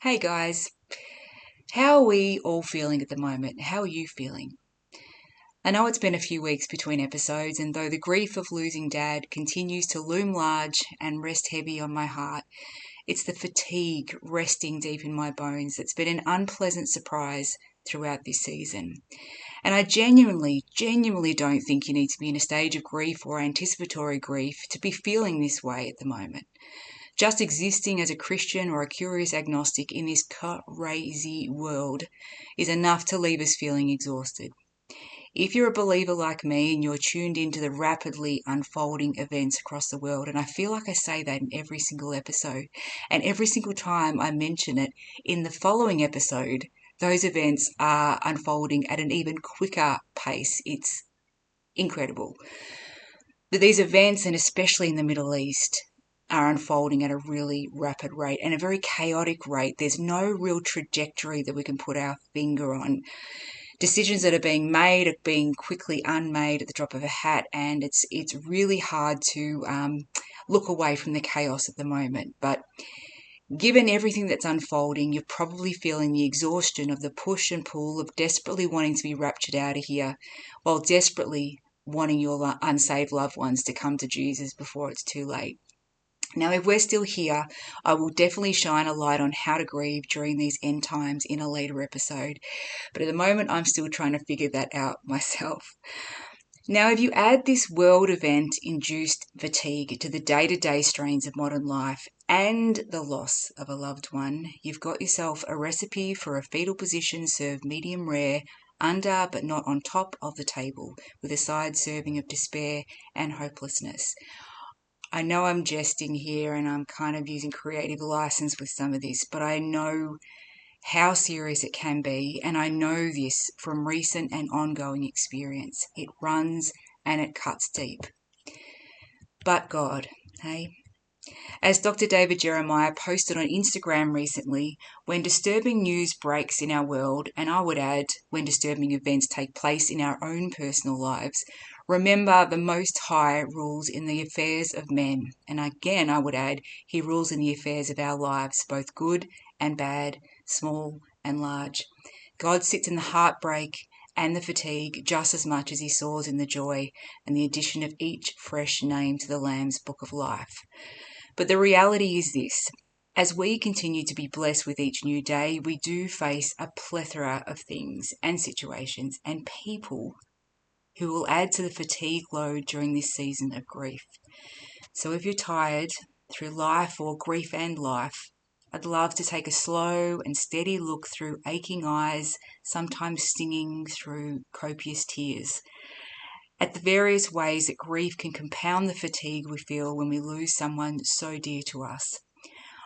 Hey guys, how are we all feeling at the moment? How are you feeling? I know it's been a few weeks between episodes, and though the grief of losing Dad continues to loom large and rest heavy on my heart, it's the fatigue resting deep in my bones that's been an unpleasant surprise throughout this season. And I genuinely don't think you need to be in a stage of grief or anticipatory grief to be feeling this way at the moment. Just existing as a Christian or a curious agnostic in this crazy world is enough to leave us feeling exhausted. If you're a believer like me and you're tuned into the rapidly unfolding events across the world, and I feel like I say that in every single episode, and every single time I mention it in the following episode, those events are unfolding at an even quicker pace. It's incredible. But these events, and especially in the Middle East, are unfolding at a really rapid rate and a very chaotic rate. There's no real trajectory that we can put our finger on. Decisions that are being made are being quickly unmade at the drop of a hat, and it's really hard to look away from the chaos at the moment. But given everything that's unfolding, you're probably feeling the exhaustion of the push and pull of desperately wanting to be raptured out of here, while desperately wanting your unsaved loved ones to come to Jesus before it's too late. Now, if we're still here, I will definitely shine a light on how to grieve during these end times in a later episode. But at the moment, I'm still trying to figure that out myself. Now, if you add this world event-induced fatigue to the day-to-day strains of modern life and the loss of a loved one, you've got yourself a recipe for a fetal position served medium rare, under but not on top of the table, with a side serving of despair and hopelessness. I know I'm jesting here and I'm kind of using creative license with some of this, but I know how serious it can be, and I know this from recent and ongoing experience. It runs and it cuts deep. But God, hey? As Dr. David Jeremiah posted on Instagram recently, when disturbing news breaks in our world, and I would add, when disturbing events take place in our own personal lives, remember the Most High rules in the affairs of men. And again, I would add, he rules in the affairs of our lives, both good and bad, small and large. God sits in the heartbreak and the fatigue just as much as he soars in the joy and the addition of each fresh name to the Lamb's book of life. But the reality is this: as we continue to be blessed with each new day, we do face a plethora of things and situations and people who will add to the fatigue load during this season of grief. So if you're tired through life or grief and life, I'd love to take a slow and steady look through aching eyes, sometimes stinging through copious tears, at the various ways that grief can compound the fatigue we feel when we lose someone so dear to us.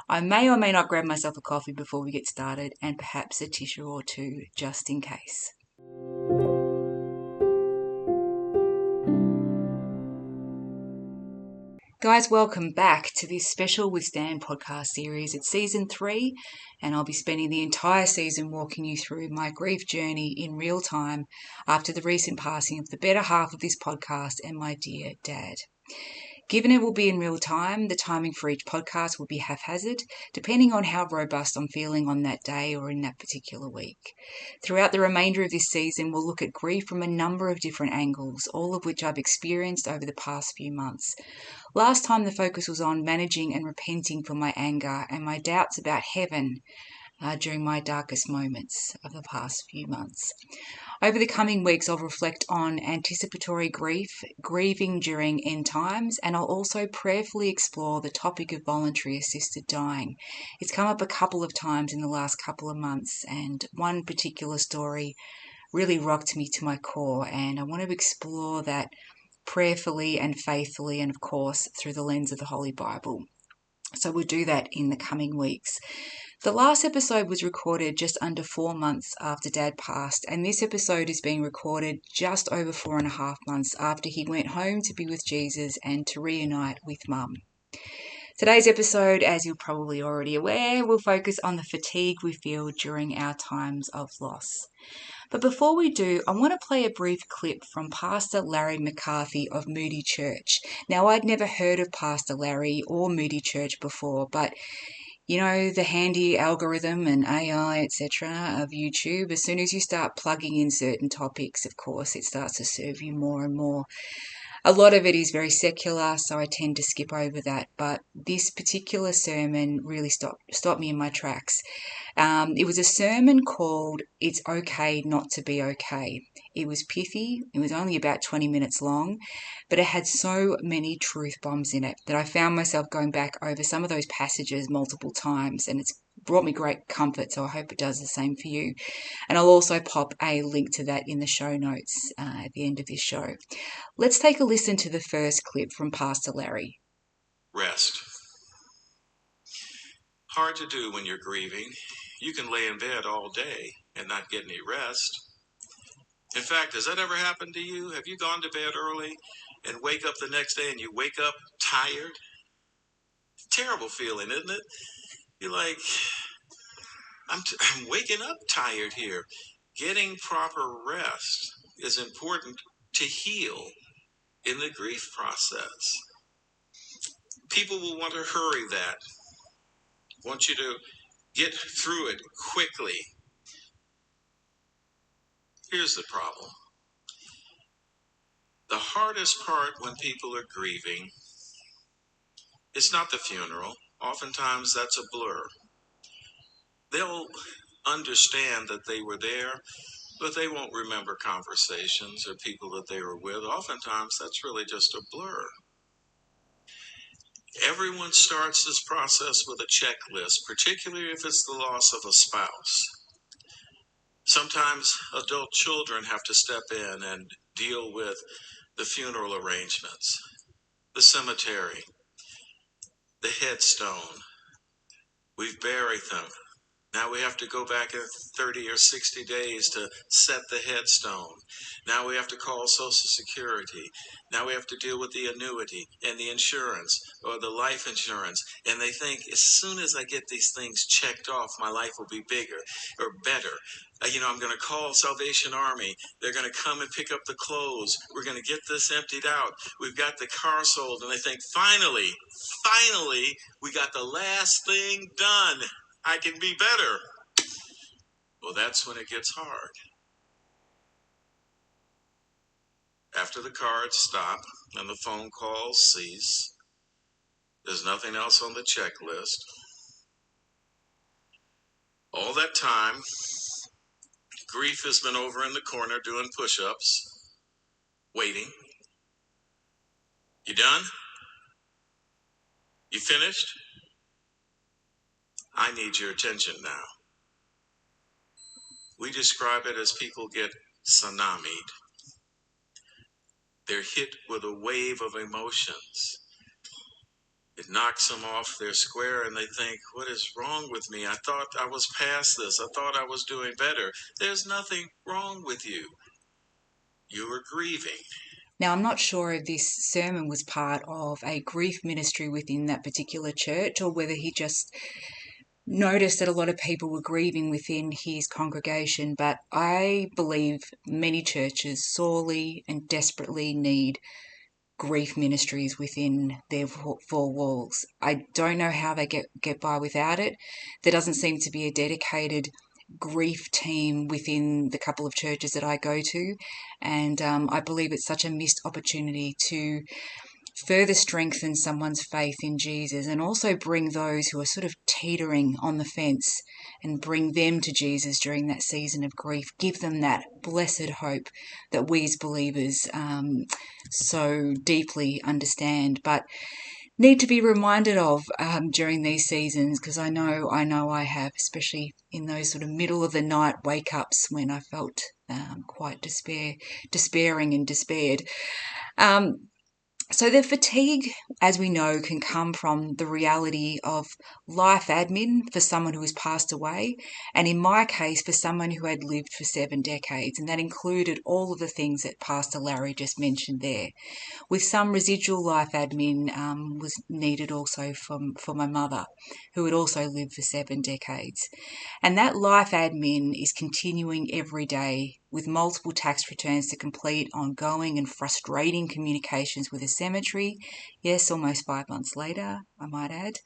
I may or may not grab myself a coffee before we get started, and perhaps a tissue or two just in case. Guys, welcome back to this special Withstand podcast series. It's season 3, and I'll be spending the entire season walking you through my grief journey in real time after the recent passing of the better half of this podcast and my dear dad. Given it will be in real time, the timing for each podcast will be haphazard, depending on how robust I'm feeling on that day or in that particular week. Throughout the remainder of this season, we'll look at grief from a number of different angles, all of which I've experienced over the past few months. Last time the focus was on managing and repenting for my anger and my doubts about heaven during my darkest moments of the past few months. Over the coming weeks, I'll reflect on anticipatory grief, grieving during end times, and I'll also prayerfully explore the topic of voluntary assisted dying. It's come up a couple of times in the last couple of months, and one particular story really rocked me to my core, and I want to explore that prayerfully and faithfully, and of course through the lens of the Holy Bible. So we'll do that in the coming weeks. The last episode was recorded just under 4 months after Dad passed, and this episode is being recorded just over 4.5 months after he went home to be with Jesus and to reunite with Mum. Today's episode, as you're probably already aware, will focus on the fatigue we feel during our times of loss. But before we do, I want to play a brief clip from Pastor Larry McCarthy of Moody Church. Now, I'd never heard of Pastor Larry or Moody Church before, but You know, the handy algorithm and AI, etc., of YouTube, as soon as you start plugging in certain topics, of course, it starts to serve you more and more. A lot of it is very secular, so I tend to skip over that. But this particular sermon really stopped me in my tracks. It was a sermon called "It's Okay Not to Be Okay." It was pithy. It was only about 20 minutes long, but it had so many truth bombs in it that I found myself going back over some of those passages multiple times, and it's brought me great comfort, so I hope it does the same for you. And I'll also pop a link to that in the show notes at the end of this show. Let's take a listen to the first clip from Pastor Larry. Rest. Hard to do when you're grieving. You can lay in bed all day and not get any rest. In fact, has that ever happened to you? Have you gone to bed early and wake up the next day and you wake up tired? Terrible feeling, isn't it? You're like, I'm waking up tired here. Getting proper rest is important to heal in the grief process. People will want to hurry that, want you to get through it quickly. Here's the problem. The hardest part when people are grieving is not the funeral. Oftentimes that's a blur. They'll understand that they were there, but they won't remember conversations or people that they were with. Oftentimes that's really just a blur. Everyone starts this process with a checklist, particularly if it's the loss of a spouse. Sometimes adult children have to step in and deal with the funeral arrangements, the cemetery, the headstone. We've buried them. Now we have to go back in 30 or 60 days to set the headstone. Now we have to call Social Security. Now we have to deal with the annuity and the insurance or the life insurance. And they think as soon as I get these things checked off, my life will be bigger or better. I'm going to call Salvation Army. They're going to come and pick up the clothes. We're going to get this emptied out. We've got the car sold. And they think, finally, we got the last thing done. I can be better. Well, that's when it gets hard. After the cards stop and the phone calls cease, there's nothing else on the checklist. All that time, grief has been over in the corner doing push-ups, waiting. You done? You finished? I need your attention now. We describe it as people get tsunamied. They're hit with a wave of emotions. It knocks them off their square and they think, what is wrong with me? I thought I was past this. I thought I was doing better. There's nothing wrong with you. You are grieving. Now, I'm not sure if this sermon was part of a grief ministry within that particular church or whether he just noticed that a lot of people were grieving within his congregation, but I believe many churches sorely and desperately need grief ministries within their four walls. I don't know how they get by without it. There doesn't seem to be a dedicated grief team within the couple of churches that I go to, and I believe it's such a missed opportunity to further strengthen someone's faith in Jesus and also bring those who are sort of teetering on the fence and bring them to Jesus during that season of grief. Give them that blessed hope that we as believers so deeply understand, but need to be reminded of during these seasons, because I know I have, especially in those sort of middle of the night wake ups when I felt quite despairing and despaired. So the fatigue, as we know, can come from the reality of life admin for someone who has passed away, and in my case, for someone who had lived for 7 decades, and that included all of the things that Pastor Larry just mentioned there, with some residual life admin was needed also for my mother, who had also lived for 7 decades. And that life admin is continuing every day with multiple tax returns to complete, ongoing and frustrating communications with a cemetery. Yes, almost 5 months later, I might add.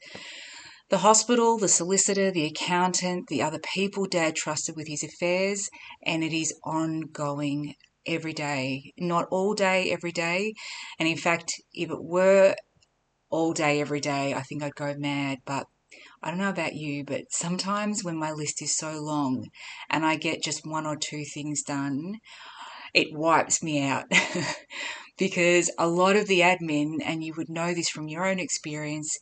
The hospital, the solicitor, the accountant, the other people Dad trusted with his affairs, and it is ongoing every day. Not all day, every day. And in fact, if it were all day, every day, I think I'd go mad. But I don't know about you, but sometimes when my list is so long and I get just one or two things done, it wipes me out. Because a lot of the admin, and you would know this from your own experience,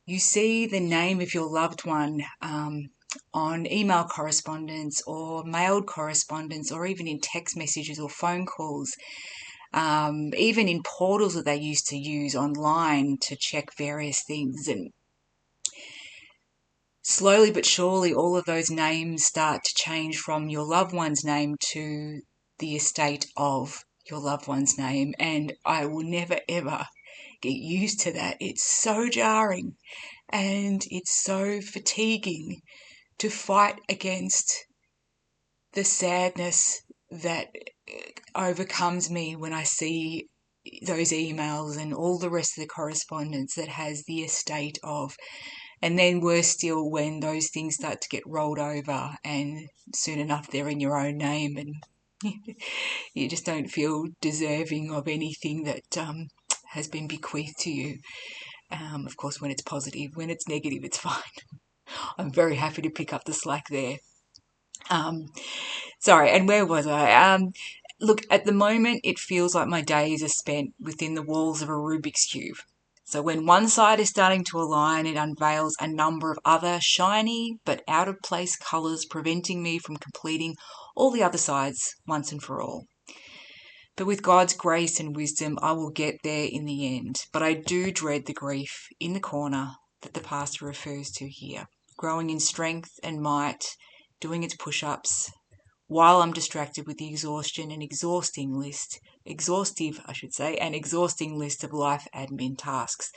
you see the name of your loved one on email correspondence or mailed correspondence or even in text messages or phone calls, even in portals that they used to use online to check various things. And slowly but surely, all of those names start to change from your loved one's name to the estate of your loved one's name. And I will never, ever get used to that. It's so jarring and it's so fatiguing to fight against the sadness that overcomes me when I see those emails and all the rest of the correspondence that has the estate of. And then worse still when those things start to get rolled over and soon enough they're in your own name and you just don't feel deserving of anything that has been bequeathed to you. Of course, when it's positive. When it's negative, it's fine. I'm very happy to pick up the slack there. Sorry, and where was I? Look, at the moment, it feels like my days are spent within the walls of a Rubik's Cube. So when one side is starting to align, it unveils a number of other shiny but out of place colours, preventing me from completing all the other sides once and for all. But with God's grace and wisdom, I will get there in the end. But I do dread the grief in the corner that the pastor refers to here, growing in strength and might, doing its push-ups, while I'm distracted with the exhaustive, and exhausting list of life admin tasks.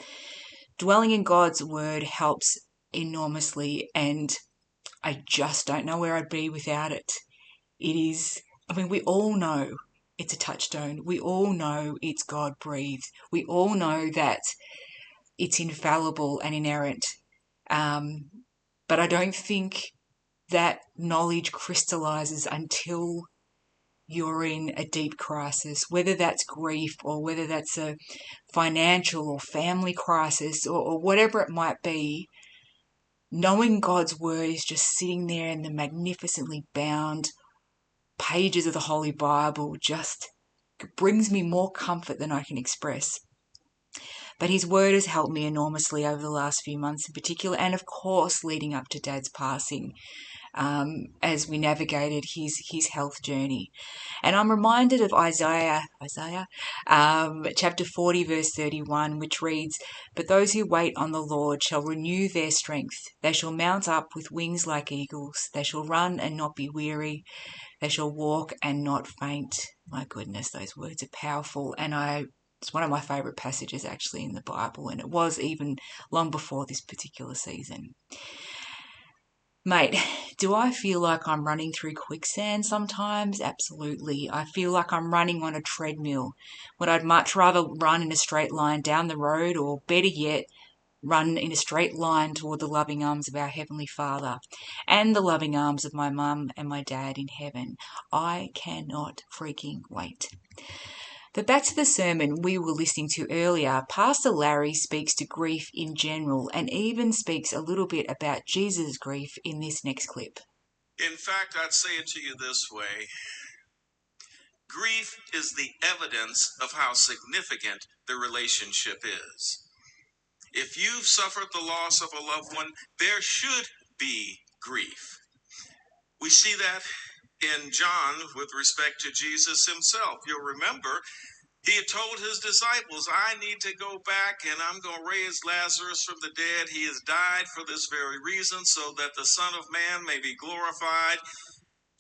Dwelling in God's word helps enormously, and I just don't know where I'd be without it. We all know it's a touchstone. We all know it's God breathed. We all know that it's infallible and inerrant. But I don't think that knowledge crystallizes until you're in a deep crisis, whether that's grief or whether that's a financial or family crisis or whatever it might be. Knowing God's word is just sitting there in the magnificently bound pages of the Holy Bible just brings me more comfort than I can express. But his word has helped me enormously over the last few months in particular, and of course leading up to Dad's passing, as we navigated his health journey. And I'm reminded of Isaiah chapter 40, verse 31, which reads, "But those who wait on the Lord shall renew their strength. They shall mount up with wings like eagles. They shall run and not be weary. They shall walk and not faint." My goodness, those words are powerful. And it's one of my favourite passages actually in the Bible, and it was even long before this particular season. Mate, do I feel like I'm running through quicksand sometimes? Absolutely. I feel like I'm running on a treadmill when I'd much rather run in a straight line down the road, or better yet, run in a straight line toward the loving arms of our Heavenly Father and the loving arms of my mum and my dad in heaven. I cannot freaking wait. But back to the sermon we were listening to earlier. Pastor Larry speaks to grief in general and even speaks a little bit about Jesus' grief in this next clip. In fact, I'd say it to you this way. Grief is the evidence of how significant the relationship is. If you've suffered the loss of a loved one, there should be grief. We see that in John with respect to Jesus himself. You'll remember he had told his disciples, "I need to go back and I'm going to raise Lazarus from the dead. He has died for this very reason, so that the Son of Man may be glorified,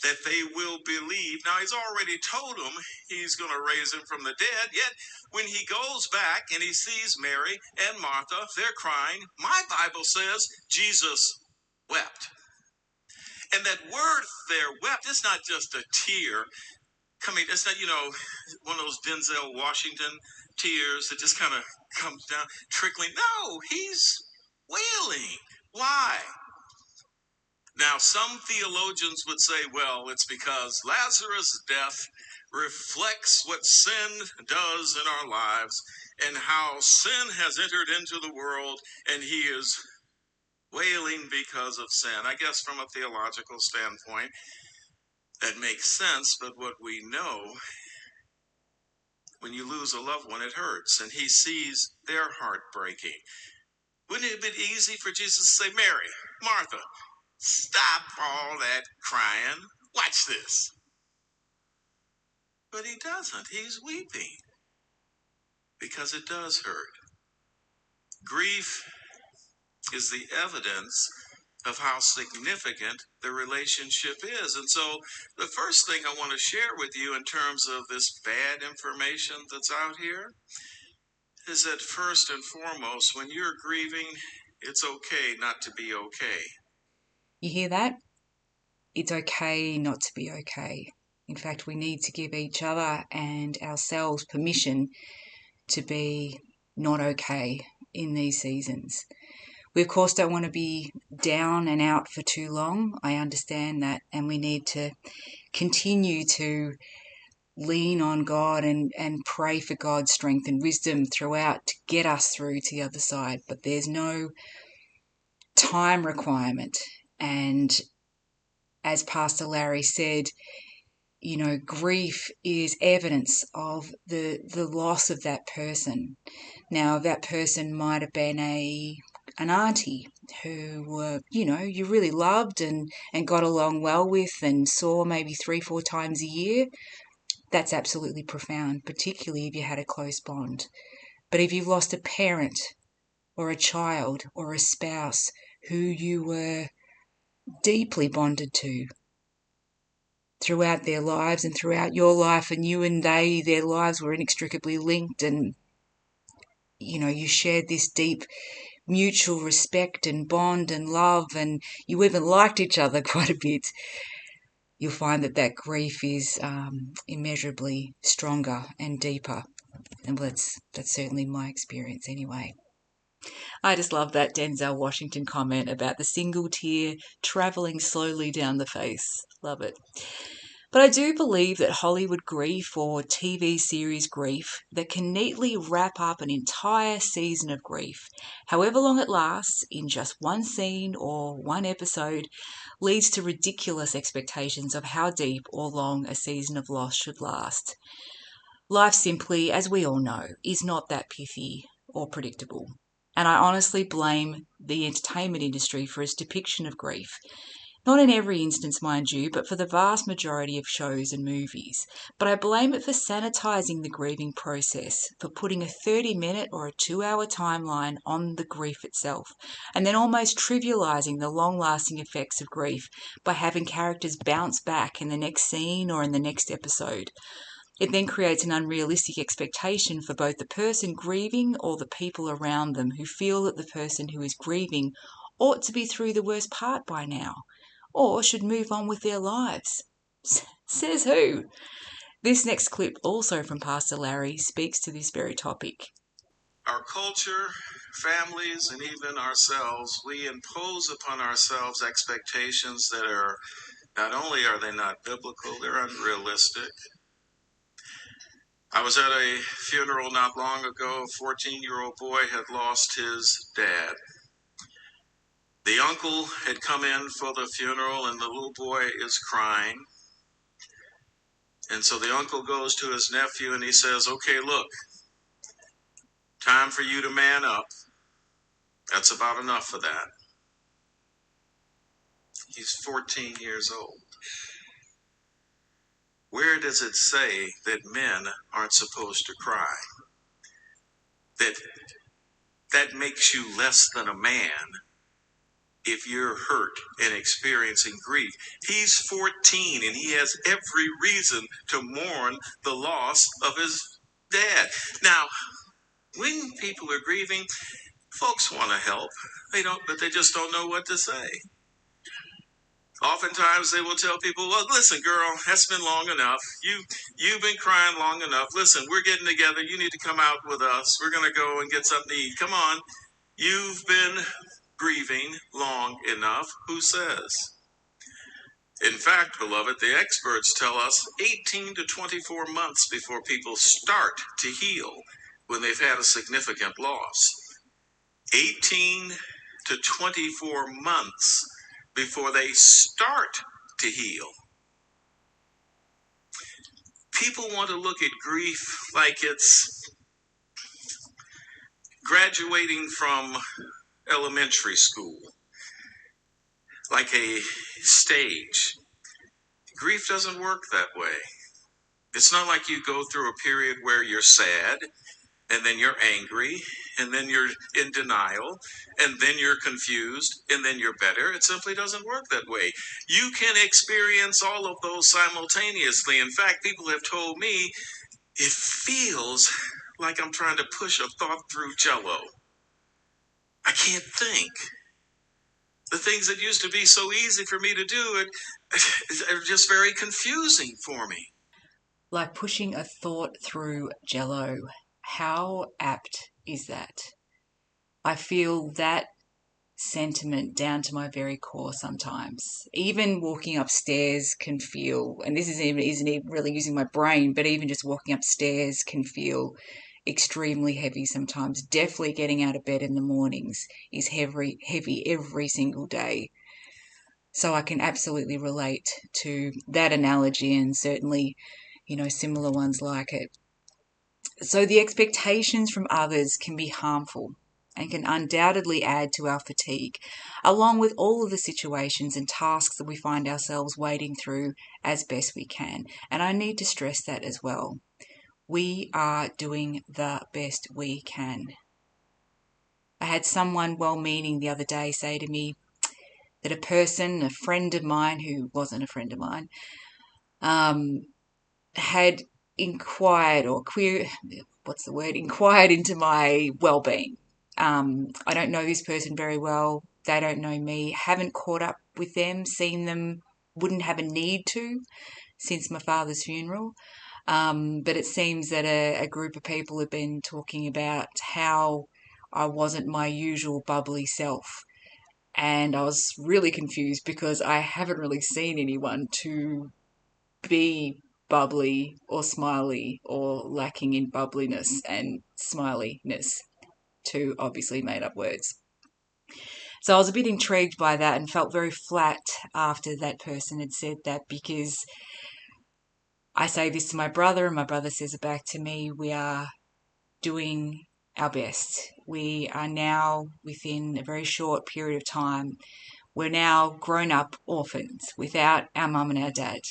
that they will believe." Now, he's already told them he's going to raise him from the dead, yet when he goes back and he sees Mary and Martha, they're crying. My Bible says Jesus wept. And that word there, wept, is not just a tear coming, it's not, one of those Denzel Washington tears that just kind of comes down, trickling. No, he's wailing. Why? Now, some theologians would say, well, it's because Lazarus' death reflects what sin does in our lives and how sin has entered into the world and he is wailing because of sin. I guess from a theological standpoint, that makes sense, but what we know, when you lose a loved one, it hurts, and he sees their heart breaking. Wouldn't it have been easy for Jesus to say, Mary, Martha, stop all that crying. Watch this. But he doesn't. He's weeping because it does hurt. Grief is the evidence of how significant the relationship is. And so the first thing I want to share with you in terms of this bad information that's out here is that first and foremost, when you're grieving, it's okay not to be okay. You hear that? It's okay not to be okay. In fact, we need to give each other and ourselves permission to be not okay in these seasons. We, of course, don't want to be down and out for too long. I understand that. And we need to continue to lean on God and pray for God's strength and wisdom throughout to get us through to the other side. But there's no time requirement. And as Pastor Larry said, you know, grief is evidence of the loss of that person. Now, that person might have been an auntie who, you really loved and got along well with and saw maybe 3-4 times a year. That's absolutely profound, particularly if you had a close bond. But if you've lost a parent or a child or a spouse who you were deeply bonded to throughout their lives and throughout your life, and you and their lives were inextricably linked, and you shared this deep mutual respect and bond and love, and you even liked each other quite a bit, you'll find that grief is immeasurably stronger and deeper. And that's certainly my experience anyway. I just love that Denzel Washington comment about the single tear travelling slowly down the face. Love it. But I do believe that Hollywood grief or TV series grief that can neatly wrap up an entire season of grief, however long it lasts, in just one scene or one episode, leads to ridiculous expectations of how deep or long a season of loss should last. Life simply, as we all know, is not that pithy or predictable. And I honestly blame the entertainment industry for its depiction of grief. Not in every instance, mind you, but for the vast majority of shows and movies. But I blame it for sanitizing the grieving process, for putting a 30-minute or a 2-hour timeline on the grief itself, and then almost trivializing the long-lasting effects of grief by having characters bounce back in the next scene or in the next episode. It then creates an unrealistic expectation for both the person grieving or the people around them who feel that the person who is grieving ought to be through the worst part by now, or should move on with their lives. Says who? This next clip, also from Pastor Larry, speaks to this very topic. Our culture, families, and even ourselves, we impose upon ourselves expectations that are, not only are they not biblical, they're unrealistic. I was at a funeral not long ago. A 14-year-old boy had lost his dad. The uncle had come in for the funeral, and the little boy is crying. And so the uncle goes to his nephew and he says, okay, look, time for you to man up. That's about enough for that. He's 14 years old. Where does it say that men aren't supposed to cry? That makes you less than a man if you're hurt and experiencing grief. He's 14 and he has every reason to mourn the loss of his dad. Now, when people are grieving, folks want to help. But they just don't know what to say. Oftentimes they will tell people, well, listen, girl, that's been long enough. You've been crying long enough. Listen, we're getting together. You need to come out with us. We're going to go and get something to eat. Come on. You've been grieving long enough, who says? In fact, beloved, the experts tell us 18 to 24 months before people start to heal when they've had a significant loss. 18 to 24 months before they start to heal. People want to look at grief like it's graduating from elementary school, like a stage. Grief doesn't work that way. It's not like you go through a period where you're sad, and then you're angry, and then you're in denial, and then you're confused, and then you're better. It simply doesn't work that way. You can experience all of those simultaneously. In fact, people have told me it feels like I'm trying to push a thought through jello. I can't think. The things that used to be so easy for me to do are just very confusing for me. Like pushing a thought through jello. How apt is that? I feel that sentiment down to my very core sometimes. Even walking upstairs can feel, and this isn't even really using my brain, but even just walking upstairs can feel extremely heavy sometimes. Definitely getting out of bed in the mornings is heavy every single day. So I can absolutely relate to that analogy, and certainly, similar ones like it. So the expectations from others can be harmful and can undoubtedly add to our fatigue, along with all of the situations and tasks that we find ourselves wading through as best we can. And I need to stress that as well. We are doing the best we can. I had someone well-meaning the other day say to me that a friend of mine who wasn't a friend of mine, had inquired into my well-being. I don't know this person very well. They don't know me. Haven't caught up with them, seen them, wouldn't have a need to since my father's funeral. But it seems that a group of people have been talking about how I wasn't my usual bubbly self. And I was really confused because I haven't really seen anyone to be bubbly or smiley or lacking in bubbliness and smiliness, two obviously made up words. So I was a bit intrigued by that and felt very flat after that person had said that, because I say this to my brother and my brother says it back to me. We are doing our best. We are now, within a very short period of time, we're now grown up orphans without our mum and our dad.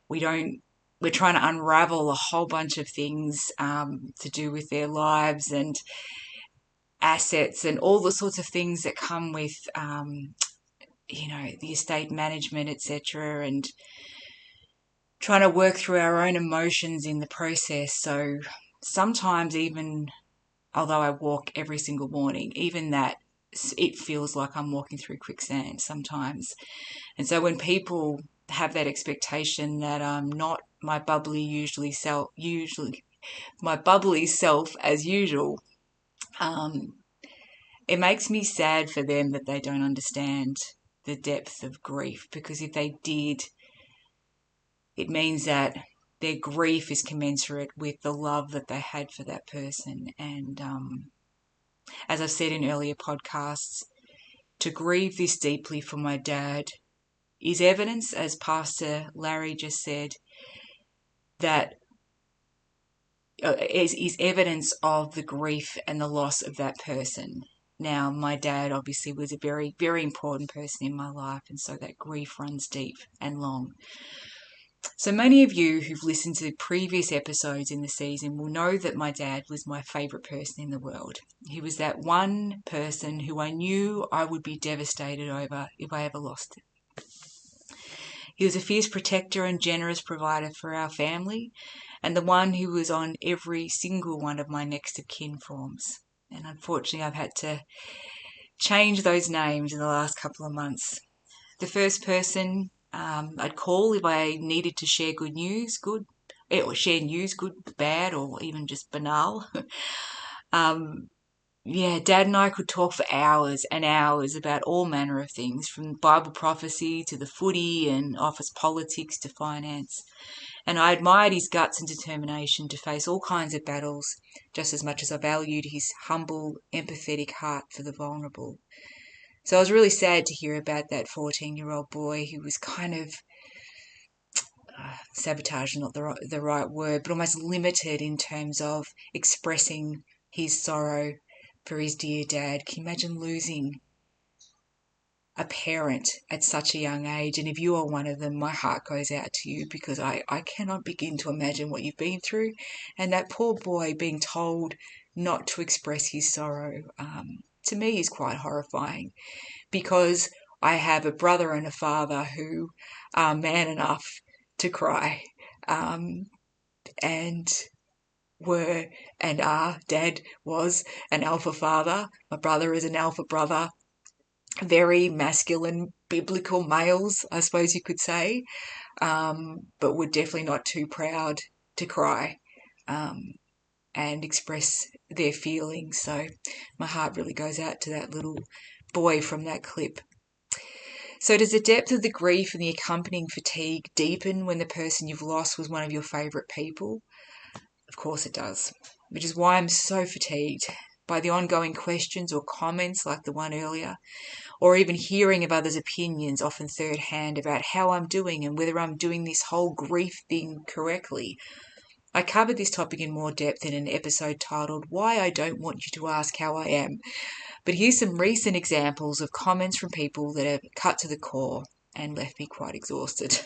We're trying to unravel a whole bunch of things to do with their lives and assets and all the sorts of things that come with, the estate management, etc., and trying to work through our own emotions in the process. So sometimes, even although I walk every single morning, even that, it feels like I'm walking through quicksand sometimes. And so when people have that expectation that I'm not my bubbly self as usual, it makes me sad for them that they don't understand the depth of grief, because if they did, it means that their grief is commensurate with the love that they had for that person. And as I've said in earlier podcasts, to grieve this deeply for my dad is evidence, as Pastor Larry just said, that is evidence of the grief and the loss of that person. Now, my dad obviously was a very, very important person in my life, and so that grief runs deep and long. So many of you who've listened to previous episodes in the season will know that my dad was my favourite person in the world. He was that one person who I knew I would be devastated over if I ever lost him. He was a fierce protector and generous provider for our family, and the one who was on every single one of my next of kin forms. And unfortunately, I've had to change those names in the last couple of months. The first person I'd call if I needed to share good news, good, bad, or even just banal, yeah, Dad and I could talk for hours and hours about all manner of things, from Bible prophecy to the footy and office politics to finance. And I admired his guts and determination to face all kinds of battles, just as much as I valued his humble, empathetic heart for the vulnerable. So I was really sad to hear about that 14-year-old boy who was kind of sabotage, not the right word, but almost limited in terms of expressing his sorrow for his dear dad. Can you imagine losing a parent at such a young age? And if you are one of them, my heart goes out to you, because I cannot begin to imagine what you've been through. And that poor boy being told not to express his sorrow, to me is quite horrifying, because I have a brother and a father who are man enough to cry, and were and are. Dad was an alpha father. My brother is an alpha brother. Very masculine, biblical males, I suppose you could say, but were definitely not too proud to cry and express their feelings. So my heart really goes out to that little boy from that clip. So does the depth of the grief and the accompanying fatigue deepen when the person you've lost was one of your favourite people? Of course it does, which is why I'm so fatigued by the ongoing questions or comments like the one earlier, or even hearing of others' opinions, often third hand, about how I'm doing and whether I'm doing this whole grief thing correctly. I covered this topic in more depth in an episode titled Why I Don't Want You to Ask How I Am, but here's some recent examples of comments from people that have cut to the core and left me quite exhausted.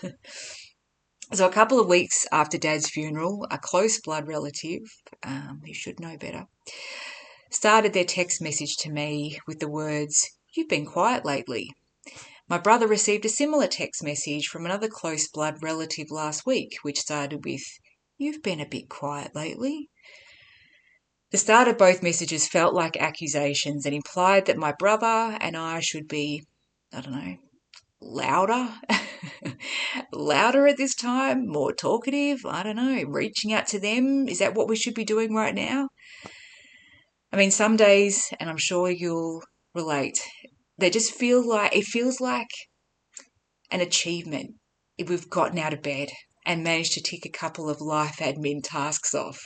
So a couple of weeks after Dad's funeral, a close blood relative, who should know better, started their text message to me with the words, "You've been quiet lately." My brother received a similar text message from another close blood relative last week, which started with, "You've been a bit quiet lately." The start of both messages felt like accusations and implied that my brother and I should be, I don't know, louder, louder at this time, more talkative, I don't know, reaching out to them. Is that what we should be doing right now? I mean, some days, and I'm sure you'll relate, they just it feels like an achievement if we've gotten out of bed and managed to tick a couple of life admin tasks off.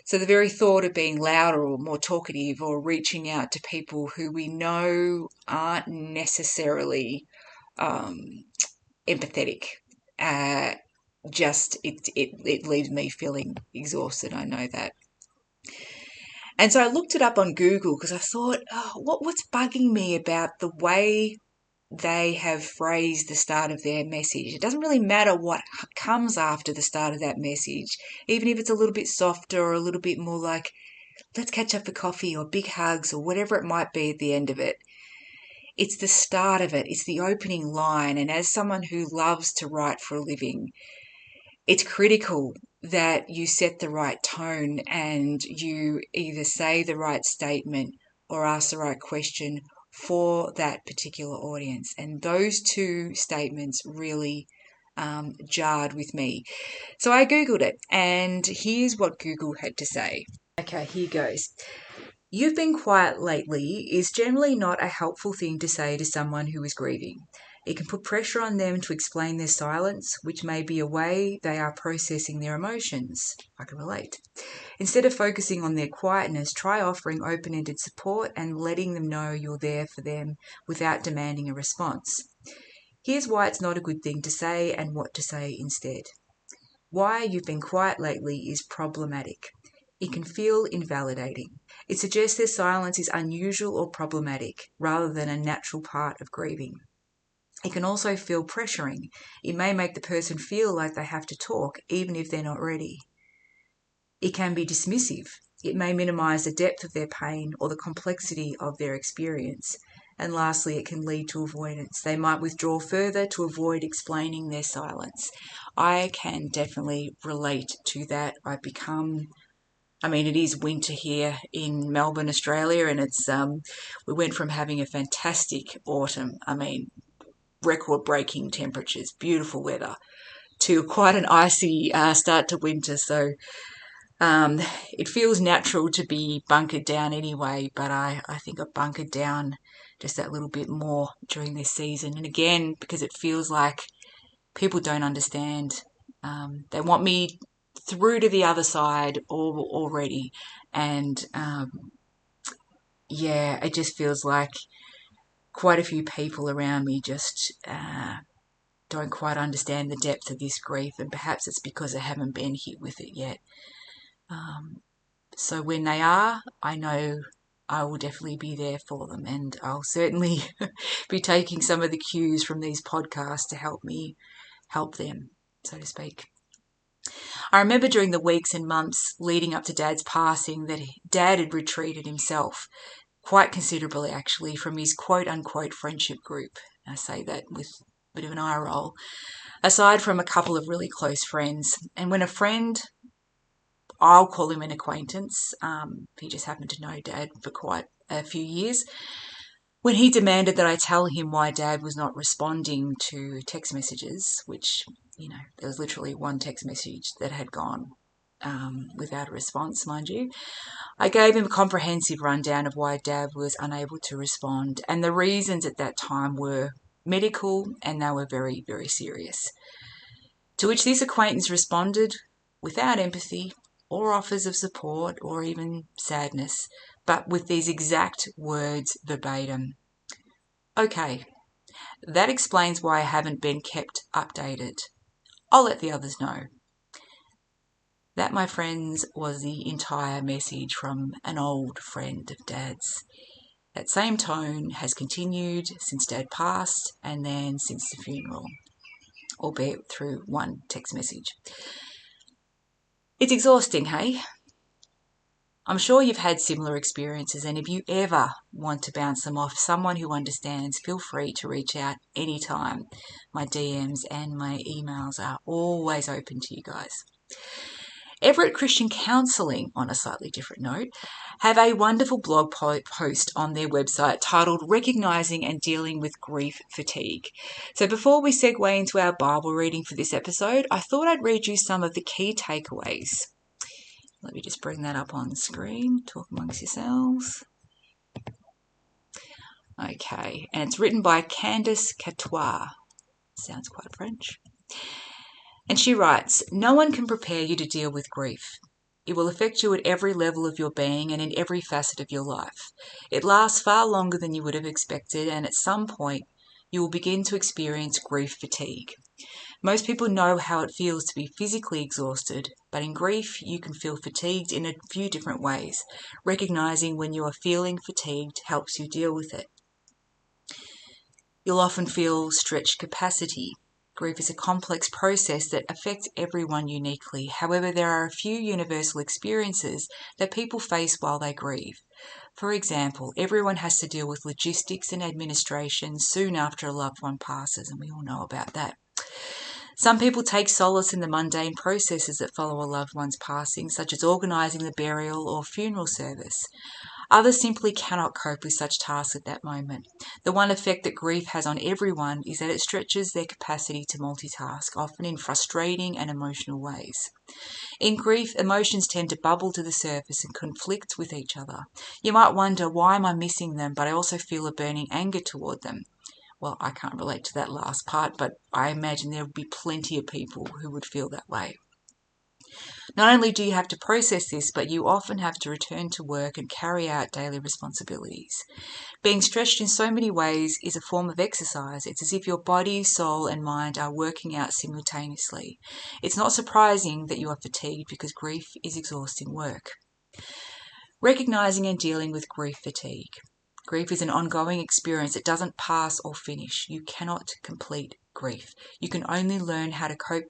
So the very thought of being louder or more talkative or reaching out to people who we know aren't necessarily empathetic, it leaves me feeling exhausted. I know that. And so I looked it up on Google because I thought, what's bugging me about the way they have phrased the start of their message? It doesn't really matter what comes after the start of that message, even if it's a little bit softer or a little bit more like, let's catch up for coffee or big hugs or whatever it might be at the end of it. It's the start of it. It's the opening line. And as someone who loves to write for a living, it's critical that you set the right tone and you either say the right statement or ask the right question for that particular audience. And those two statements really jarred with me. So I Googled it, and here's what Google had to say. Okay, here goes. "You've been quiet lately" is generally not a helpful thing to say to someone who is grieving. It can put pressure on them to explain their silence, which may be a way they are processing their emotions. I can relate. Instead of focusing on their quietness, try offering open-ended support and letting them know you're there for them without demanding a response. Here's why it's not a good thing to say and what to say instead. Why you've been quiet lately is problematic. It can feel invalidating. It suggests their silence is unusual or problematic, rather than a natural part of grieving. It can also feel pressuring. It may make the person feel like they have to talk, even if they're not ready. It can be dismissive. It may minimize the depth of their pain or the complexity of their experience. And lastly, it can lead to avoidance. They might withdraw further to avoid explaining their silence. I can definitely relate to that. It is winter here in Melbourne, Australia, and we went from having a fantastic autumn, record-breaking temperatures, beautiful weather, to quite an icy start to winter. So It feels natural to be bunkered down anyway, but I think I've bunkered down just that little bit more during this season. And again, because it feels like people don't understand. They want me through to the other side already. And yeah, it just feels like quite a few people around me just don't quite understand the depth of this grief. And perhaps it's because I haven't been hit with it yet. So when they are, I know I will definitely be there for them, and I'll certainly be taking some of the cues from these podcasts to help me help them, so to speak. I remember during the weeks and months leading up to Dad's passing that Dad had retreated himself, quite considerably actually, from his quote-unquote friendship group. I say that with a bit of an eye roll. Aside from a couple of really close friends. And when a friend, I'll call him an acquaintance, he just happened to know Dad for quite a few years, when he demanded that I tell him why Dad was not responding to text messages, which, there was literally one text message that had gone without a response, mind you, I gave him a comprehensive rundown of why Dad was unable to respond, and the reasons at that time were medical, and they were very, very serious. To which this acquaintance responded without empathy or offers of support or even sadness, but with these exact words verbatim. Okay, that explains why I haven't been kept updated. I'll let the others know. That, my friends, was the entire message from an old friend of Dad's. That same tone has continued since Dad passed and then since the funeral, albeit through one text message. It's exhausting, hey? I'm sure you've had similar experiences, and if you ever want to bounce them off someone who understands, feel free to reach out anytime. My DMs and my emails are always open to you guys. Everett Christian Counselling, on a slightly different note, have a wonderful blog post on their website titled Recognising and Dealing with Grief Fatigue. So before we segue into our Bible reading for this episode, I thought I'd read you some of the key takeaways. Let me just bring that up on the screen. Talk amongst yourselves. Okay, and it's written by Candice Catois. Sounds quite French. And she writes, "No one can prepare you to deal with grief. It will affect you at every level of your being and in every facet of your life. It lasts far longer than you would have expected, and at some point you will begin to experience grief fatigue. Most people know how it feels to be physically exhausted, but in grief you can feel fatigued in a few different ways. Recognizing when you are feeling fatigued helps you deal with it. You'll often feel stretched capacity. Grief is a complex process that affects everyone uniquely. However, there are a few universal experiences that people face while they grieve. For example, everyone has to deal with logistics and administration soon after a loved one passes, and we all know about that. Some people take solace in the mundane processes that follow a loved one's passing, such as organising the burial or funeral service. Others simply cannot cope with such tasks at that moment. The one effect that grief has on everyone is that it stretches their capacity to multitask, often in frustrating and emotional ways. In grief, emotions tend to bubble to the surface and conflict with each other. You might wonder, why am I missing them, but I also feel a burning anger toward them? Well, I can't relate to that last part, but I imagine there would be plenty of people who would feel that way. Not only do you have to process this, but you often have to return to work and carry out daily responsibilities. Being stretched in so many ways is a form of exercise. It's as if your body, soul, and mind are working out simultaneously. It's not surprising that you are fatigued because grief is exhausting work. Recognizing and dealing with grief fatigue. Grief is an ongoing experience. It doesn't pass or finish. You cannot complete grief. You can only learn how to cope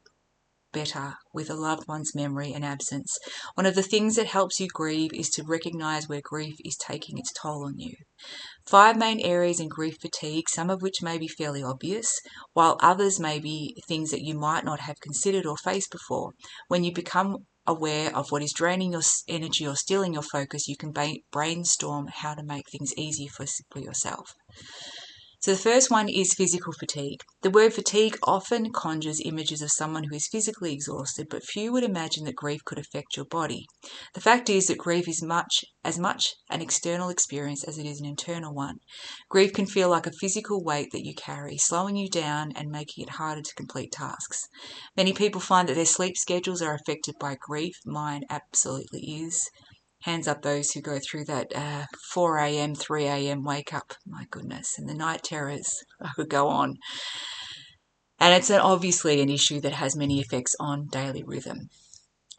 better with a loved one's memory and absence. One of the things that helps you grieve is to recognize where grief is taking its toll on you. 5 main areas in grief fatigue, some of which may be fairly obvious, while others may be things that you might not have considered or faced before. When you become aware of what is draining your energy or stealing your focus, you can brainstorm how to make things easy for yourself. So the first one is physical fatigue. The word fatigue often conjures images of someone who is physically exhausted, but few would imagine that grief could affect your body. The fact is that grief is as much an external experience as it is an internal one. Grief can feel like a physical weight that you carry, slowing you down and making it harder to complete tasks. Many people find that their sleep schedules are affected by grief. Mine absolutely is. Hands up those who go through that 4 a.m., 3 a.m. wake up. My goodness. And the night terrors. I could go on. And it's obviously an issue that has many effects on daily rhythm.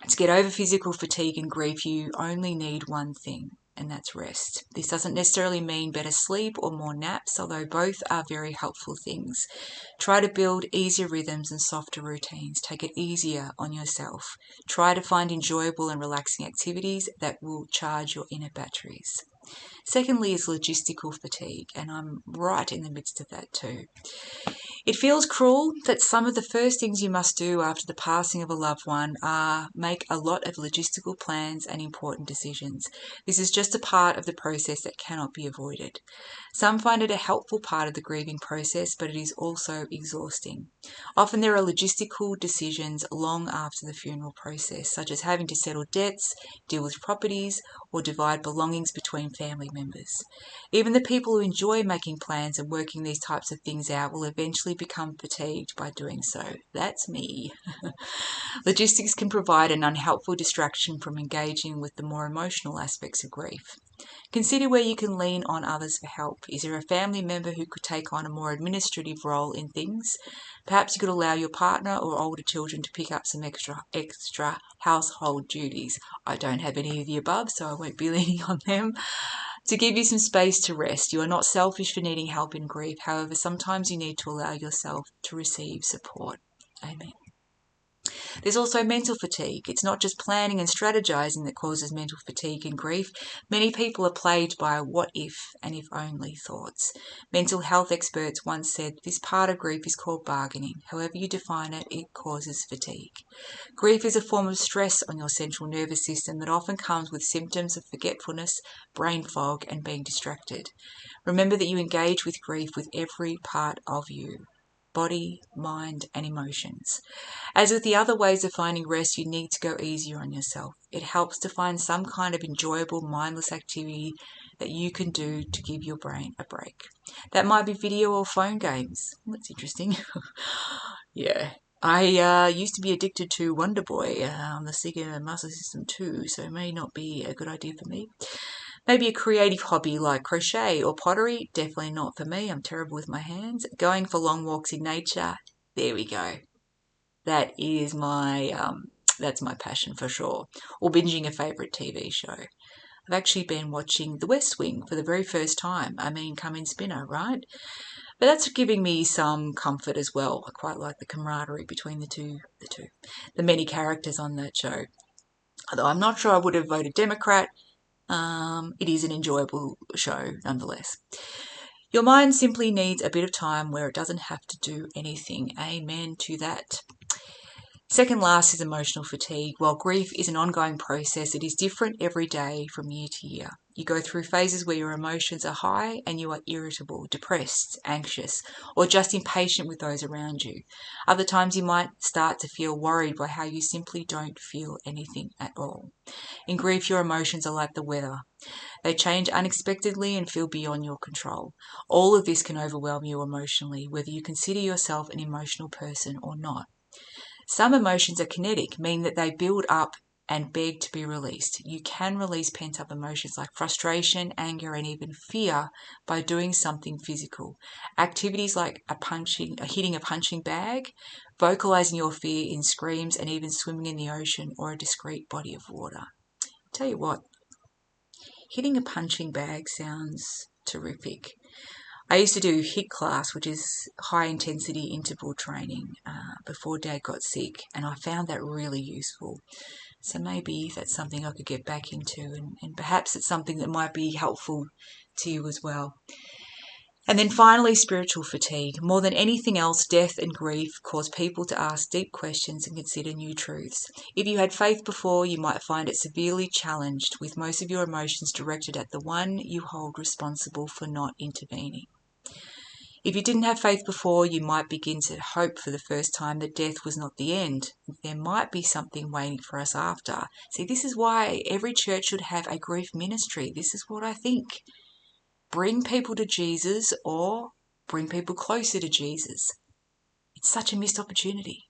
To get over physical fatigue and grief, you only need one thing, and that's rest. This doesn't necessarily mean better sleep or more naps, although both are very helpful things. Try to build easier rhythms and softer routines. Take it easier on yourself. Try to find enjoyable and relaxing activities that will charge your inner batteries. Secondly is logistical fatigue, and I'm right in the midst of that too. It feels cruel that some of the first things you must do after the passing of a loved one are make a lot of logistical plans and important decisions. This is just a part of the process that cannot be avoided. Some find it a helpful part of the grieving process, but it is also exhausting. Often there are logistical decisions long after the funeral process, such as having to settle debts, deal with properties, or divide belongings between family members. Even the people who enjoy making plans and working these types of things out will eventually become fatigued by doing so. That's me. Logistics can provide an unhelpful distraction from engaging with the more emotional aspects of grief. Consider where you can lean on others for help. Is there a family member who could take on a more administrative role in things? Perhaps you could allow your partner or older children to pick up some extra household duties. I don't have any of the above, so I won't be leaning on them. To give you some space to rest. You are not selfish for needing help in grief. However, sometimes you need to allow yourself to receive support. Amen. There's also mental fatigue. It's not just planning and strategizing that causes mental fatigue and grief. Many people are plagued by what if and if only thoughts. Mental health experts once said this part of grief is called bargaining. However you define it, it causes fatigue. Grief is a form of stress on your central nervous system that often comes with symptoms of forgetfulness, brain fog, and being distracted. Remember that you engage with grief with every part of you. Body, mind, and emotions. As with the other ways of finding rest, you need to go easier on yourself. It helps to find some kind of enjoyable, mindless activity that you can do to give your brain a break. That might be video or phone games. That's interesting. Yeah. I used to be addicted to Wonder Boy on the Sega Master System 2, so it may not be a good idea for me. Maybe a creative hobby like crochet or pottery, definitely not for me. I'm terrible with my hands. Going for long walks in nature, there we go. That is that's my passion for sure. Or binging a favourite TV show. I've actually been watching The West Wing for the very first time. I mean, come in spinner, right? But that's giving me some comfort as well. I quite like the camaraderie between the many characters on that show. Although I'm not sure I would have voted Democrat, it is an enjoyable show nonetheless. Your mind simply needs a bit of time where it doesn't have to do anything. Amen to that. Second last is emotional fatigue. While grief is an ongoing process, it is different every day from year to year. You go through phases where your emotions are high and you are irritable, depressed, anxious, or just impatient with those around you. Other times you might start to feel worried by how you simply don't feel anything at all. In grief, your emotions are like the weather. They change unexpectedly and feel beyond your control. All of this can overwhelm you emotionally, whether you consider yourself an emotional person or not. Some emotions are kinetic, meaning that they build up and beg to be released. You can release pent-up emotions like frustration, anger, and even fear by doing something physical. Activities like hitting a punching bag, vocalizing your fear in screams, and even swimming in the ocean or a discreet body of water. Tell you what, hitting a punching bag sounds terrific. I used to do HIIT class, which is high intensity interval training, before Dad got sick, and I found that really useful. So maybe that's something I could get back into, and perhaps it's something that might be helpful to you as well. And then finally, spiritual fatigue. More than anything else, death and grief cause people to ask deep questions and consider new truths. If you had faith before, you might find it severely challenged, with most of your emotions directed at the one you hold responsible for not intervening. If you didn't have faith before, you might begin to hope for the first time that death was not the end. There might be something waiting for us after. See, this is why every church should have a grief ministry. This is what I think. Bring people to Jesus or bring people closer to Jesus. It's such a missed opportunity.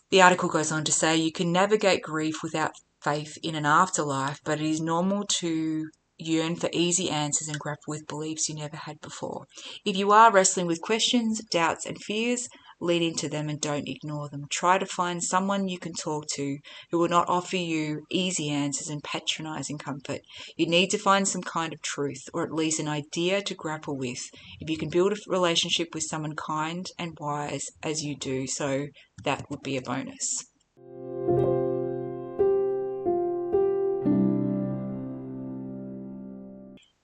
The article goes on to say you can navigate grief without faith in an afterlife, but it is normal to yearn for easy answers and grapple with beliefs you never had before. If you are wrestling with questions, doubts, and fears, lean into them and don't ignore them. Try to find someone you can talk to who will not offer you easy answers and patronizing comfort. You need to find some kind of truth, or at least an idea to grapple with. If you can build a relationship with someone kind and wise as you do so, that would be a bonus.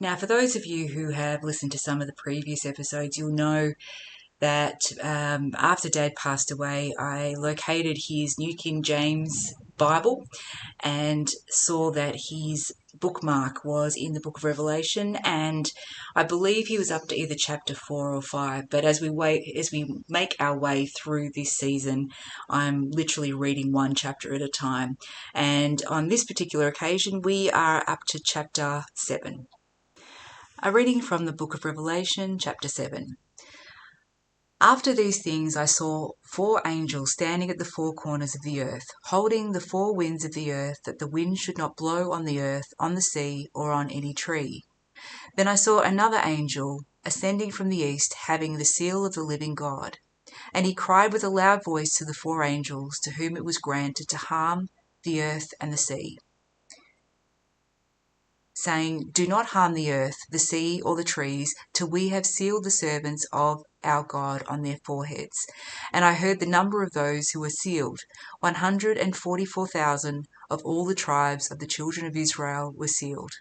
Now, for those of you who have listened to some of the previous episodes, you'll know that after Dad passed away, I located his New King James Bible and saw that his bookmark was in the book of Revelation, and I believe he was up to either chapter 4 or 5. But as we make our way through this season, I'm literally reading one chapter at a time. And on this particular occasion, we are up to chapter 7. A reading from the book of Revelation, chapter 7. After these things I saw 4 angels standing at the 4 corners of the earth, holding the 4 winds of the earth, that the wind should not blow on the earth, on the sea, or on any tree. Then I saw another angel ascending from the east, having the seal of the living God. And he cried with a loud voice to the 4 angels, to whom it was granted to harm the earth and the sea, saying, Do not harm the earth, the sea, or the trees, till we have sealed the servants of our God on their foreheads. And I heard the number of those who were sealed. 144,000 of all the tribes of the children of Israel were sealed.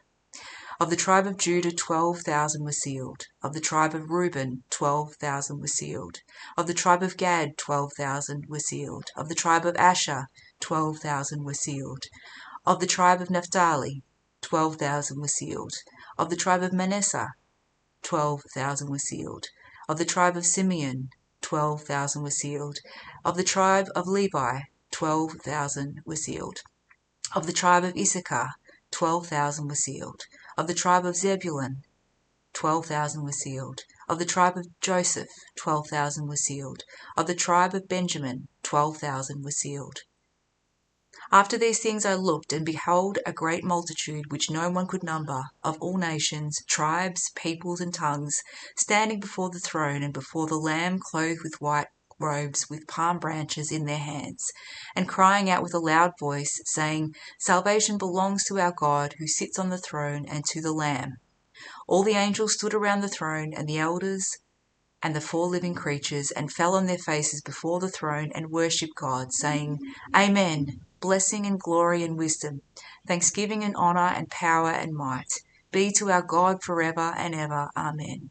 Of the tribe of Judah, 12,000 were sealed. Of the tribe of Reuben, 12,000 were sealed. Of the tribe of Gad, 12,000 were sealed. Of the tribe of Asher, 12,000 were sealed. Of the tribe of Naphtali, 12,000 were sealed. Of the tribe of Manasseh, 12,000 were sealed. Of the tribe of Simeon, 12,000 were sealed. Of the tribe of Levi, 12,000 were sealed. Of the tribe of Issachar, 12,000 were sealed. Of the tribe of Zebulun, 12,000 were sealed. Of the tribe of Joseph, 12,000 were sealed. Of the tribe of Benjamin, 12,000 were sealed. After these things I looked, and behold, a great multitude, which no one could number, of all nations, tribes, peoples, and tongues, standing before the throne and before the Lamb, clothed with white robes, with palm branches in their hands, and crying out with a loud voice, saying, Salvation belongs to our God, who sits on the throne, and to the Lamb. All the angels stood around the throne, and the elders and the 4 living creatures, and fell on their faces before the throne, and worshipped God, saying, Amen. Blessing and glory and wisdom, thanksgiving and honour and power and might, be to our God forever and ever. Amen.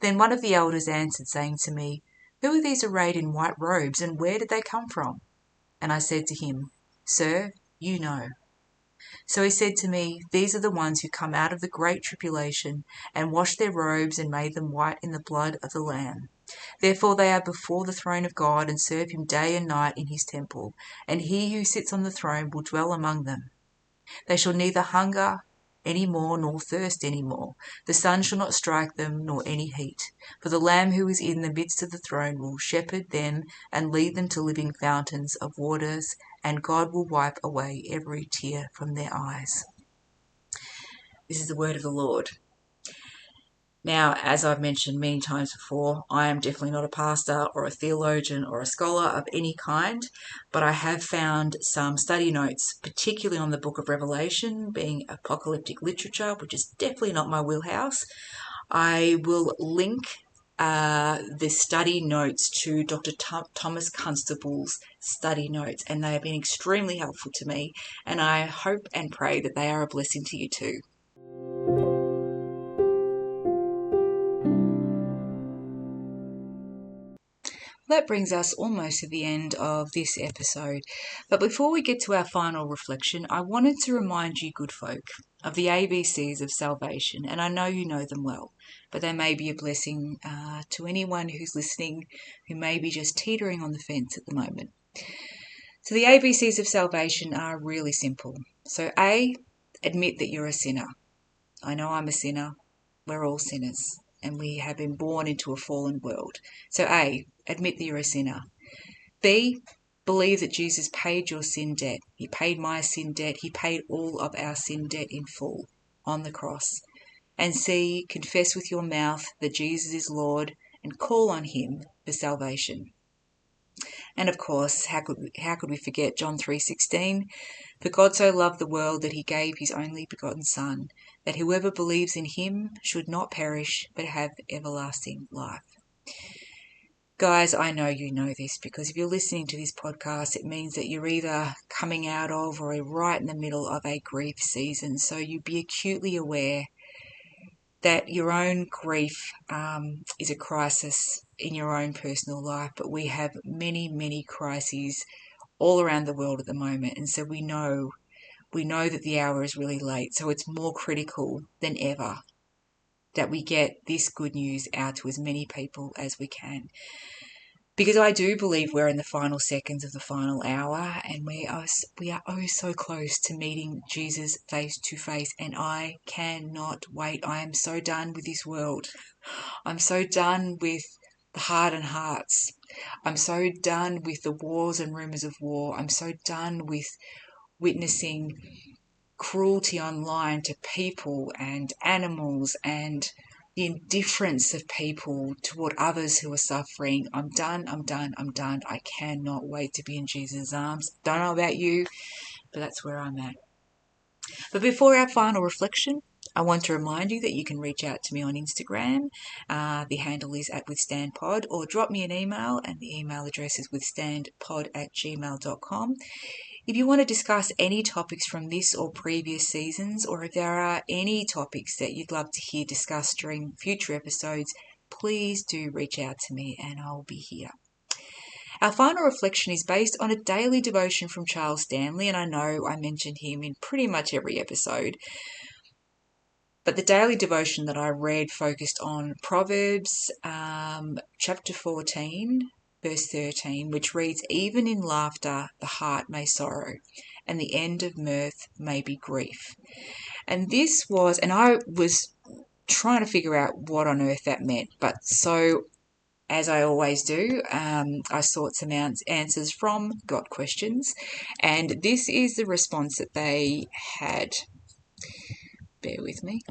Then one of the elders answered, saying to me, Who are these arrayed in white robes, and where did they come from? And I said to him, Sir, you know. So he said to me, These are the ones who come out of the great tribulation, and washed their robes and made them white in the blood of the Lamb. Therefore they are before the throne of God, and serve him day and night in his temple, and he who sits on the throne will dwell among them. They shall neither hunger any more, nor thirst any more. The sun shall not strike them, nor any heat. For the Lamb who is in the midst of the throne will shepherd them, and lead them to living fountains of waters, and God will wipe away every tear from their eyes. This is the word of the Lord. Now, as I've mentioned many times before, I am definitely not a pastor or a theologian or a scholar of any kind, but I have found some study notes, particularly on the book of Revelation, being apocalyptic literature, which is definitely not my wheelhouse. I will link the study notes to Dr. Thomas Constable's study notes, and they have been extremely helpful to me, and I hope and pray that they are a blessing to you too. That brings us almost to the end of this episode. But before we get to our final reflection, I wanted to remind you, good folk, of the ABCs of salvation, and I know you know them well, but they may be a blessing to anyone who's listening who may be just teetering on the fence at the moment. So the ABCs of salvation are really simple. So A, admit that you're a sinner. I know I'm a sinner. We're all sinners, and we have been born into a fallen world. So A, admit that you're a sinner. B, believe that Jesus paid your sin debt. He paid my sin debt. He paid all of our sin debt in full on the cross. And C, confess with your mouth that Jesus is Lord and call on him for salvation. And of course, how could we forget John 3:16? For God so loved the world that he gave his only begotten Son, that whoever believes in him should not perish but have everlasting life. Guys, I know you know this because if you're listening to this podcast, it means that you're either coming out of or right in the middle of a grief season. So you be acutely aware that your own grief is a crisis in your own personal life, but we have many, many crises all around the world at the moment. And so we know that the hour is really late. So it's more critical than ever that we get this good news out to as many people as we can. Because I do believe we're in the final seconds of the final hour, and we are oh so close to meeting Jesus face to face, and I cannot wait. I am so done with this world. I'm so done with the hardened hearts. I'm so done with the wars and rumours of war. I'm so done with witnessing cruelty online to people and animals and the indifference of people toward others who are suffering. I'm done. I cannot wait to be in Jesus' arms. Don't know about you, but that's where I'm at. But before our final reflection, I want to remind you that you can reach out to me on Instagram. The handle is @withstandpod, or drop me an email, and the email address is withstandpod@gmail.com. If you want to discuss any topics from this or previous seasons, or if there are any topics that you'd love to hear discussed during future episodes, please do reach out to me and I'll be here. Our final reflection is based on a daily devotion from Charles Stanley, and I know I mentioned him in pretty much every episode. But the daily devotion that I read focused on Proverbs chapter 14, verse 13, which reads, "Even in laughter the heart may sorrow, and the end of mirth may be grief." And I was trying to figure out what on earth that meant. But so, as I always do, I sought some answers from Got Questions, and this is the response that they had. Bear with me.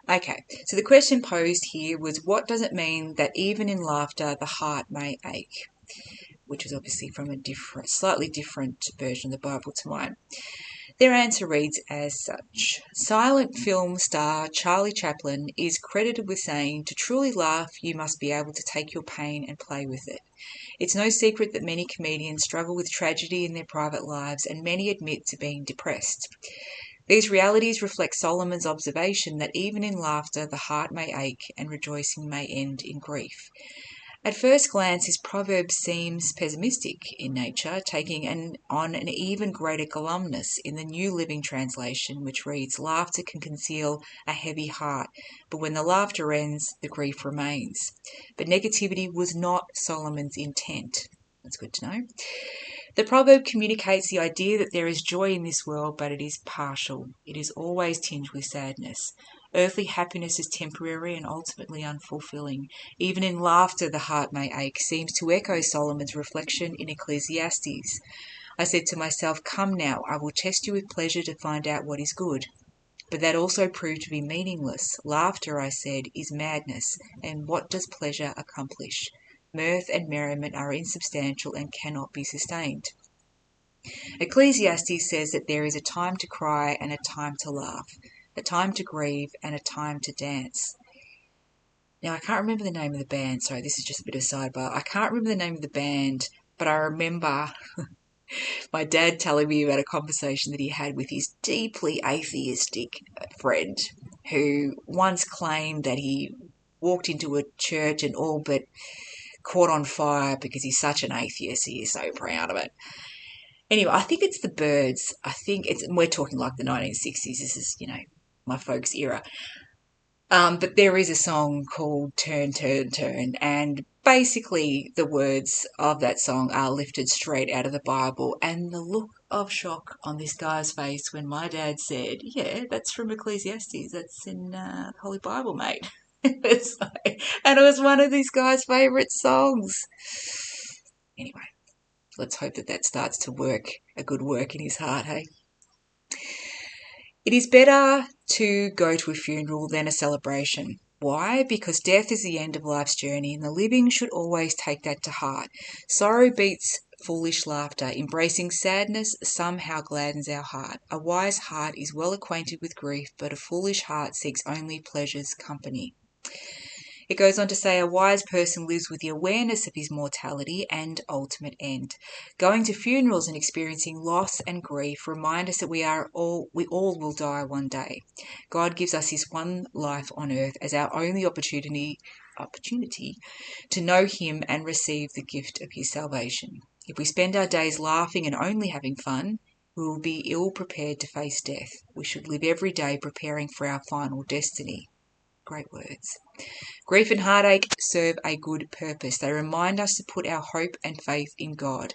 Okay, so the question posed here was, what does it mean that even in laughter the heart may ache? Which was obviously from a slightly different version of the Bible to mine. Their answer reads as such: silent film star Charlie Chaplin is credited with saying, "To truly laugh, you must be able to take your pain and play with it." It's no secret that many comedians struggle with tragedy in their private lives, and many admit to being depressed. These realities reflect Solomon's observation that even in laughter the heart may ache and rejoicing may end in grief. At first glance, his proverb seems pessimistic in nature, taking on an even greater glumness in the New Living Translation, which reads, "Laughter can conceal a heavy heart, but when the laughter ends, the grief remains." But negativity was not Solomon's intent. That's good to know. The proverb communicates the idea that there is joy in this world, but it is partial. It is always tinged with sadness. Earthly happiness is temporary and ultimately unfulfilling. Even in laughter the heart may ache seems to echo Solomon's reflection in Ecclesiastes. "I said to myself, 'Come now, I will test you with pleasure to find out what is good.' But that also proved to be meaningless. Laughter, I said, is madness, and what does pleasure accomplish? Mirth and merriment are insubstantial and cannot be sustained." Ecclesiastes says that there is a time to cry and a time to laugh, a time to grieve and a time to dance. Now, I can't remember the name of the band. Sorry, this is just a bit of a sidebar. I can't remember the name of the band, but I remember my dad telling me about a conversation that he had with his deeply atheistic friend, who once claimed that he walked into a church and all but caught on fire because he's such an atheist. He is so proud of it. Anyway, I think it's the Birds. We're talking like the 1960s. This is, my folks' era. But there is a song called Turn, Turn, Turn, and basically the words of that song are lifted straight out of the Bible. And the look of shock on this guy's face when my dad said, "Yeah, that's from Ecclesiastes. That's in the Holy Bible, mate." And it was one of this guy's favourite songs. Anyway, let's hope that starts to work a good work in his heart, hey? It is better to go to a funeral than a celebration. Why? Because death is the end of life's journey, and the living should always take that to heart. Sorrow beats foolish laughter. Embracing sadness somehow gladdens our heart. A wise heart is well acquainted with grief, but a foolish heart seeks only pleasure's company. It goes on to say a wise person lives with the awareness of his mortality and ultimate end. Going to funerals and experiencing loss and grief remind us that we all will die one day. God gives us his one life on earth as our only opportunity to know him and receive the gift of his salvation. If we spend our days laughing and only having fun, we will be ill prepared to face death. We should live every day preparing for our final destiny. Great words. Grief and heartache serve a good purpose. They remind us to put our hope and faith in God.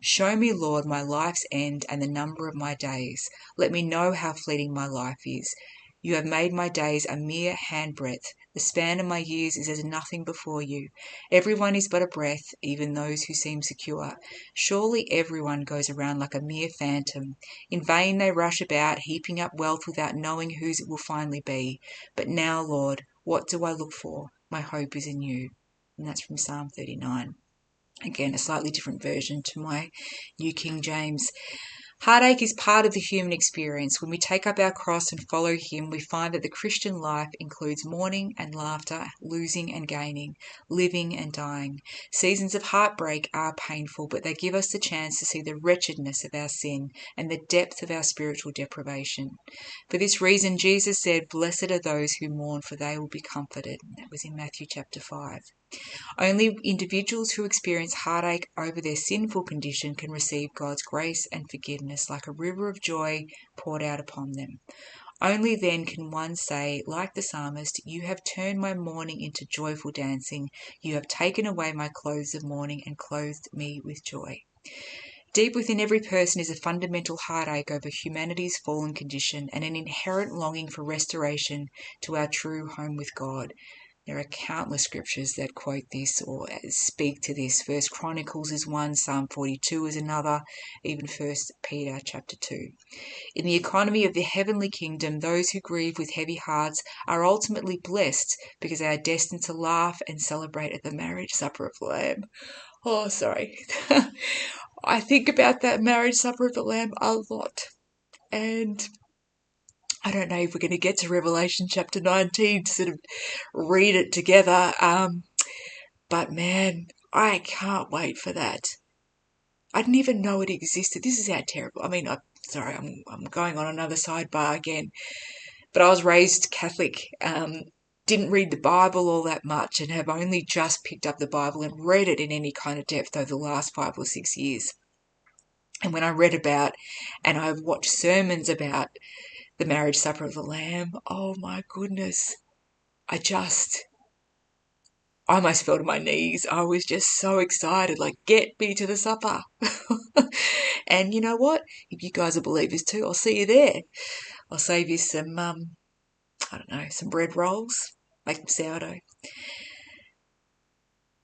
Show me, Lord, my life's end and the number of my days. Let me know how fleeting my life is. You have made my days a mere handbreadth. The span of my years is as nothing before you. Everyone is but a breath, even those who seem secure. Surely everyone goes around like a mere phantom. In vain they rush about, heaping up wealth without knowing whose it will finally be. But now, Lord, what do I look for? My hope is in you. And that's from Psalm 39. Again, a slightly different version to my New King James. Heartache is part of the human experience. When we take up our cross and follow him, we find that the Christian life includes mourning and laughter, losing and gaining, living and dying. Seasons of heartbreak are painful, but they give us the chance to see the wretchedness of our sin and the depth of our spiritual deprivation. For this reason, Jesus said, "Blessed are those who mourn, for they will be comforted." That was in Matthew chapter 5. Only individuals who experience heartache over their sinful condition can receive God's grace and forgiveness like a river of joy poured out upon them. Only then can one say, like the psalmist, "You have turned my mourning into joyful dancing. You have taken away my clothes of mourning and clothed me with joy." Deep within every person is a fundamental heartache over humanity's fallen condition and an inherent longing for restoration to our true home with God. There are countless scriptures that quote this or speak to this. First Chronicles is one, Psalm 42 is another, even First Peter chapter 2. In the economy of the heavenly kingdom, those who grieve with heavy hearts are ultimately blessed because they are destined to laugh and celebrate at the marriage supper of the Lamb. Oh, sorry. I think about that marriage supper of the Lamb a lot. And I don't know if we're going to get to Revelation chapter 19 to sort of read it together. But man, I can't wait for that. I didn't even know it existed. This is how terrible. I mean, I'm going on another sidebar again. But I was raised Catholic, didn't read the Bible all that much, and have only just picked up the Bible and read it in any kind of depth over the last 5 or 6 years. And when I read about, and I've watched sermons about the marriage supper of the Lamb, oh my goodness, I almost fell to my knees. I was just so excited, like, get me to the supper. And you know what? If you guys are believers too, I'll see you there. I'll save you some, some bread rolls, make them sourdough.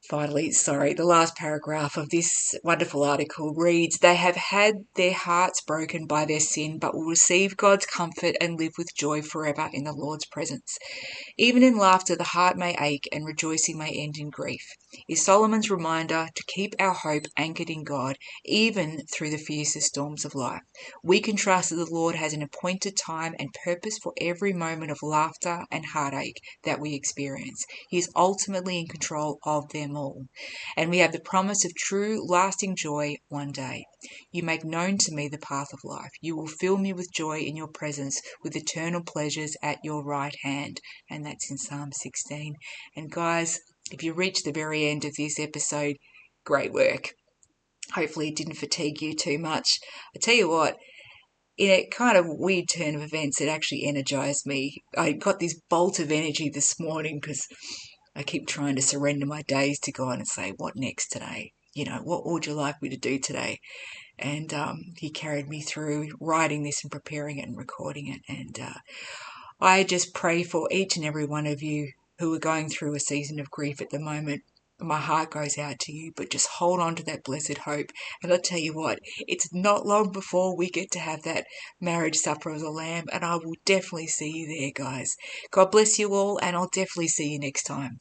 Finally, the last paragraph of this wonderful article reads, "They have had their hearts broken by their sin, but will receive God's comfort and live with joy forever in the Lord's presence. Even in laughter, the heart may ache and rejoicing may end in grief," is Solomon's reminder to keep our hope anchored in God, even through the fiercest storms of life. We can trust that the Lord has an appointed time and purpose for every moment of laughter and heartache that we experience. He is ultimately in control of them all. And we have the promise of true, lasting joy one day. "You make known to me the path of life. You will fill me with joy in your presence, with eternal pleasures at your right hand." And that's in Psalm 16. And guys, if you reach the very end of this episode, great work. Hopefully it didn't fatigue you too much. I tell you what, in a kind of weird turn of events, it actually energized me. I got this bolt of energy this morning because I keep trying to surrender my days to God and say, what next today? What would you like me to do today? And he carried me through writing this and preparing it and recording it. And I just pray for each and every one of you who are going through a season of grief at the moment. My heart goes out to you, but just hold on to that blessed hope. And I'll tell you what, it's not long before we get to have that marriage supper of the Lamb, and I will definitely see you there, guys. God bless you all, and I'll definitely see you next time.